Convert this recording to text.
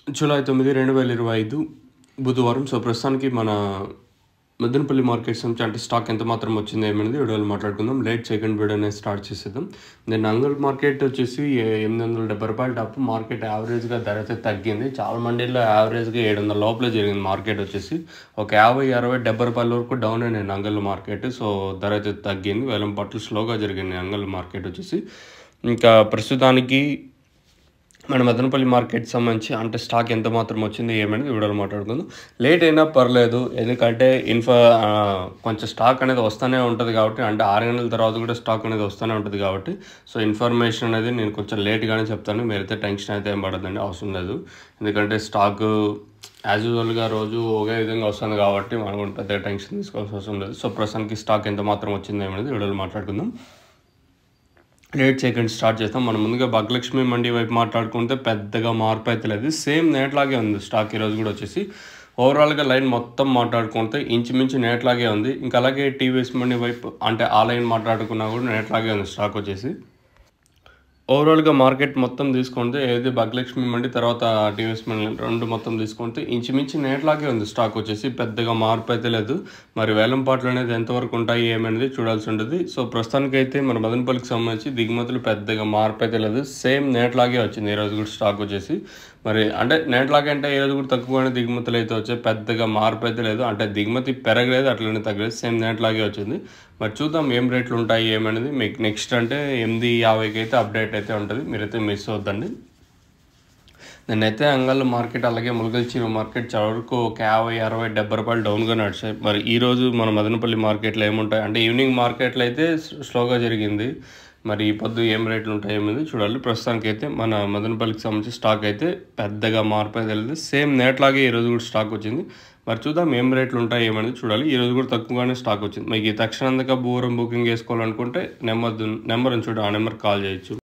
July 9, 2025 బుధవారం. So, ప్రస్తుతానికి మన మదనపల్లి మార్కెట్స్ నుంచి అంటే స్టాక్ ఎంత మాత్రం వచ్చింది ఏమనేది వీడియోలో మాట్లాడుకుందాం. లేట్ చేయకుండా వీడియో అనేది స్టార్ట్ చేసేద్దాం. నేను అంగల్ మార్కెట్ వచ్చేసి రూ. 870 టాప్. మార్కెట్ యావరేజ్గా ధర అయితే తగ్గింది. చాలా మండీల్లో యావరేజ్గా 700 లోపలే జరిగింది. మార్కెట్ వచ్చేసి ఒక 50, 60, 70 రూపాయల వరకు డౌన్ అయినాయి అంగల్ మార్కెట్. సో, ధర అయితే తగ్గింది. వేలం పాటలు స్లోగా జరిగింది అంగల్ మార్కెట్ వచ్చేసి. ఇంకా ప్రస్తుతానికి మన మదనపల్లి మార్కెట్ సంబంధించి అంటే స్టాక్ ఎంత మాత్రం వచ్చింది ఏమనేది వీడియోలో మాట్లాడుకుందాం. లేట్ అయినా పర్లేదు, ఎందుకంటే కొంచెం స్టాక్ అనేది వస్తూనే ఉంటుంది కాబట్టి, అంటే 6 గంటల తర్వాత కూడా స్టాక్ అనేది వస్తూనే ఉంటుంది కాబట్టి, సో ఇన్ఫర్మేషన్ అనేది నేను కొంచెం లేట్గానే చెప్తాను. మీరైతే టెన్షన్ అయితే ఏం పడదండి, అవసరం లేదు. ఎందుకంటే స్టాక్ యాజ్ యూజువల్గా రోజు ఒకే విధంగా వస్తుంది కాబట్టి మనం కూడా పెద్దగా టెన్షన్ తీసుకోవాల్సిన అవసరం లేదు. సో ప్రస్తుతానికి స్టాక్ ఎంత మాత్రం వచ్చింది ఏమనేది వీడియోలో మాట్లాడుకుందాం. లేట్ చేయకుండా స్టార్ట్ చేస్తాం. మనం ముందుగా భాగ్యలక్ష్మి మండి వైపు మాట్లాడుకుంటే పెద్దగా మార్పు అయితే లేదు. సేమ్ నేట్లాగే ఉంది స్టాక్ ఈరోజు కూడా వచ్చేసి. ఓవరాల్గా లైన్ మొత్తం మాట్లాడుకుంటే ఇంచుమించు నేట్లాగే ఉంది. ఇంకా అలాగే టీవీఎస్ మండి వైపు అంటే ఆ లైన్ మాట్లాడుకున్నా కూడా నేట్లాగే ఉంది స్టాక్ వచ్చేసి. ఓవరాల్గా మార్కెట్ మొత్తం తీసుకుంటే ఏది భాగ్యలక్ష్మి మండి తర్వాత టీవీఎస్ మండి రెండు మొత్తం తీసుకుంటే ఇంచుమించు నేట్లాగే ఉంది స్టాక్ వచ్చేసి. పెద్దగా మార్పు అయితే లేదు. మరి వేలం పాటలు అనేది ఎంతవరకు ఉంటాయి ఏమనేది చూడాల్సి ఉంటుంది. సో ప్రస్తుతానికి అయితే మన మదనపల్లికి సంబంధించి దిగుమతులు పెద్దగా మార్పు అయితే లేదు. సేమ్ నేట్లాగే వచ్చింది ఈరోజు కూడా స్టాక్ వచ్చేసి. మరి అంటే నేట్లాగే అంటే ఈరోజు కూడా తక్కువగానే దిగుమతులు అయితే వచ్చాయి. పెద్దగా మార్పు అయితే లేదు. అంటే దిగుమతి పెరగలేదు, అట్లనే తగ్గలేదు. సేమ్ నేట్లాగే వచ్చింది. మరి చూద్దాం ఏం రేట్లు ఉంటాయి ఏమనేది. మీకు నెక్స్ట్ అంటే 8:50కి అయితే అప్డేట్ అయితే ఉంటుంది. మీరైతే మిస్ అవుద్దండి. నేనైతే అంగళ్ళు మార్కెట్ అలాగే ములగల్చీరు మార్కెట్ చాలా వరకు ఒక 50, 60, 70 రూపాయలు డౌన్గా నడిచాయి. మరి ఈరోజు మన మదనపల్లి మార్కెట్లో ఏముంటాయి అంటే ఈవినింగ్ మార్కెట్లో అయితే స్లోగా జరిగింది. మరి ఈ పొద్దు ఏం రేట్లు ఉంటాయి ఏమైంది చూడాలి. ప్రస్తుతానికి అయితే మన మదనపల్లికి సంబంధించి స్టాక్ అయితే పెద్దగా మార్పు అయితే లేదు. సేమ్ నేట్లాగే ఈరోజు కూడా స్టాక్ వచ్చింది. మరి చూద్దాం ఏం రేట్లు ఉంటాయి ఏమనేది చూడాలి. ఈరోజు కూడా తక్కువగానే స్టాక్ వచ్చింది. మీకు ఈ తక్షణంగా బూరం బుకింగ్ చేసుకోవాలనుకుంటే నెంబర్ చూడండి, ఆ నెంబర్కి కాల్ చేయొచ్చు.